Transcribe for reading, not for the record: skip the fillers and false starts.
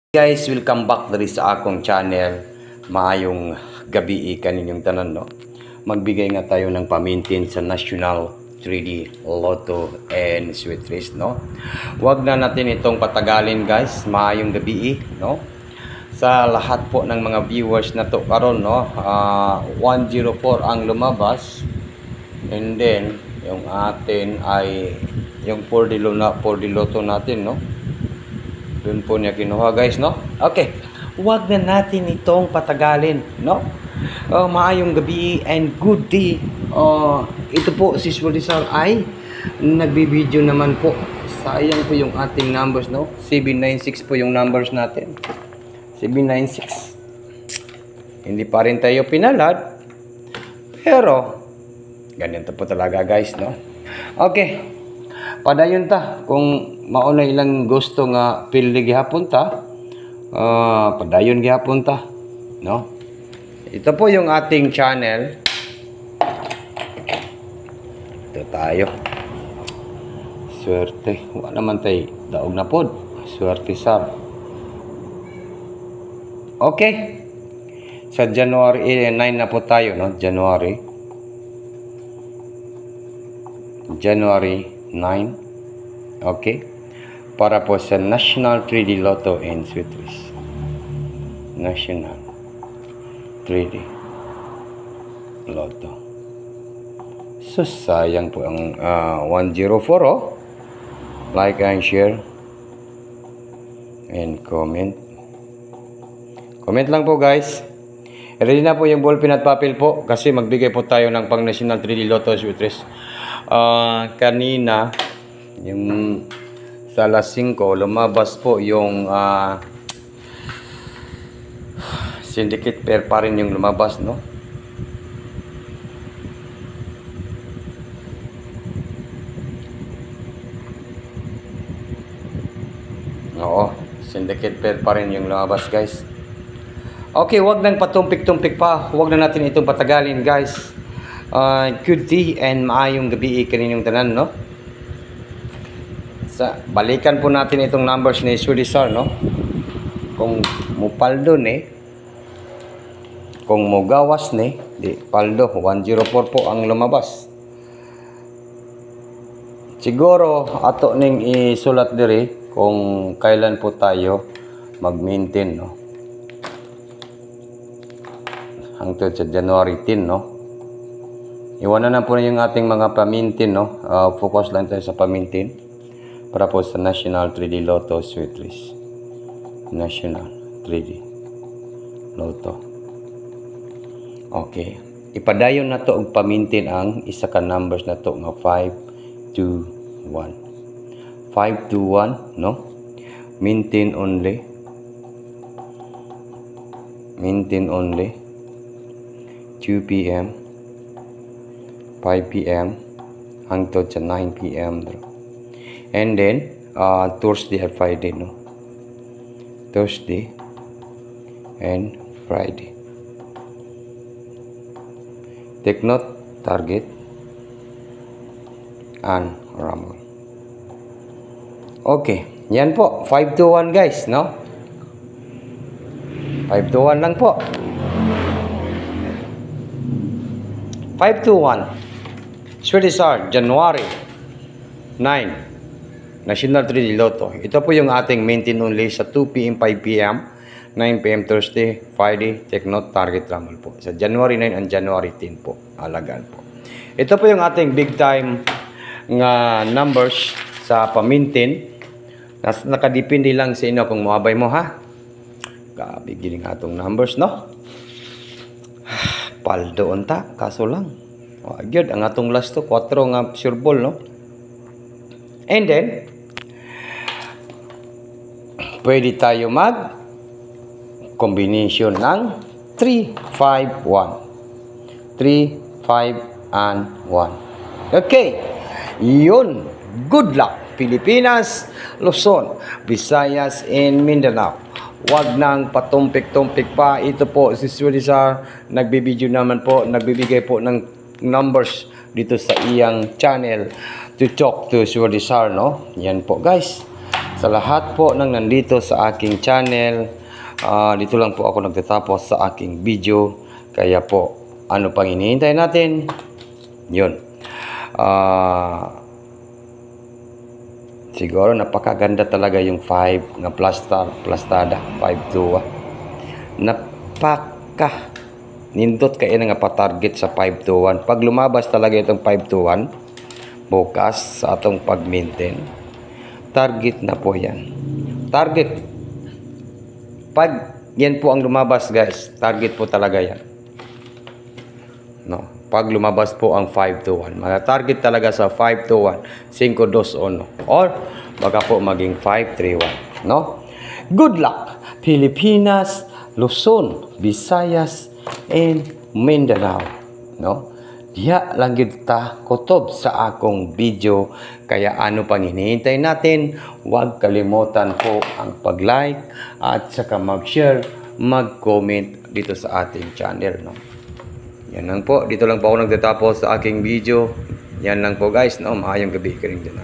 Guys, welcome back diri sa akong channel. Maayong gabi kaninyong tanan, no? Magbigay nga tayo ng pamintin sa National 3D Lotto and Sweet Race, no? Huwag na natin itong patagalin, guys. Maayong gabi, no? Sa lahat po ng mga viewers na to karon, no? 104 ang lumabas. And then yung atin ay yung 4D Lotto natin, no? Doon po niya kinuha, guys, no? Okay. Huwag na natin itong patagalin, no? Maayong gabi and good day. Ito po si Rizal ay nagbibideo naman po. Sayang po yung ating numbers, no? 796 po yung numbers natin. 796. Hindi pa rin tayo pinalad. Pero ganito po talaga, guys, no? Okay. Padayon ta kung mauna ilang gusto nga pili gihapon ta, padayon gihapon ta, no? Ito po yung ating channel. Ito tayo. Swerte. Wala naman tay daog na pod. Swerte sab. Okay. Sa January 9 na po tayo, no? January 9. Okay. Para po sa National 3D Lotto and Sweet Race. National 3D Lotto. So, sayang po ang 104, oh. Like and share. And comment. Comment lang po, guys. Ready na po yung ballpen at papel po. Kasi magbigay po tayo ng pang National 3D Lotto Sweet Race. Kanina yung sa alas 5 lumabas po yung syndicate pair pa rin yung lumabas, no? Oo, syndicate pair pa rin yung lumabas, guys. Okay, wag nang patumpik-tumpik pa. Wag na natin itong patagalin, guys. Good day and maayong gabi kaninyong tanan, no? Balikan po natin itong numbers ni Rizal, no? Kung mupaldo ni, kung mugawas ni, di paldo 104 po ang lumabas. Siguro ato ning isulat diri kung kailan po tayo mag-maintain, no? Hangtod sa January 10, no? Iwanan na po na yung ating mga pamintin, no? Focus lang tayo sa pamintin para po sa National 3D Lotto Sweet Race. National 3D Lotto. Okay. Ipadayon na to og pamintin ang isa ka numbers na to nga 521. 521, no? Maintain only. Maintain only. 2 p.m. 5 p.m. hangtod sa 9 p.m. And then Thursday and Friday, no? Thursday and Friday. Take note, target and rumble. Okay, yan po, 521, guys, no? 521 lang po. 521 Rizal, January 9, National 3D Lotto. Ito po yung ating maintain only sa 2 p.m., 5 p.m., 9 p.m. Thursday, Friday. Take note, target rumble po. Sa January 9 and January 10 po. Alagaan po. Ito po yung ating big time nga numbers sa pamintin. Nakadepende lang sa inyo kung muabay mo, ha? Kabigiling atong numbers, no? Paldo unta, kaso lang. Agad ang atong last to 4 nga sure ball, no? And then pwede tayo mag combination ng 3, 5, 1. 3, 5 and 1. Okay. Yun. Good luck, Pilipinas, Luzon, Visayas and Mindanao. Wag nang patumpik-tumpik pa. Ito po si Rizal, nagbibideo naman po, nagbibigay po ng numbers dito sa iyang channel to talk to Rizal, no? Yan po, guys. Sa lahat po ng nandito sa aking channel, dito lang po ako nagtatapos sa aking video. Kaya po, ano pang hinihintay natin? Yun. Siguro napakaganda talaga yung 5 na plastada 521. Napaka nindot kayo nga pa-target sa 521. Pag lumabas talaga itong 521 bukas sa atong pag-maintain, target na po yan. Target. Pag yan po ang lumabas guys, target po talaga yan. No? Pag lumabas po ang 521, target talaga sa 521, 521 or baka po maging 531, no? Good luck Pilipinas, Luzon, Visayas and Mindanao, no? Diya lang gyud ta kutob sa akong video, kaya ano pang hinihintay natin? Huwag kalimutan po ang pag-like at saka mag-share, mag-comment dito sa ating channel, no? Yan lang po. Dito lang po ako nagtatapos sa aking video. Yan lang po guys, no? Maayong gabi ka rin dyan.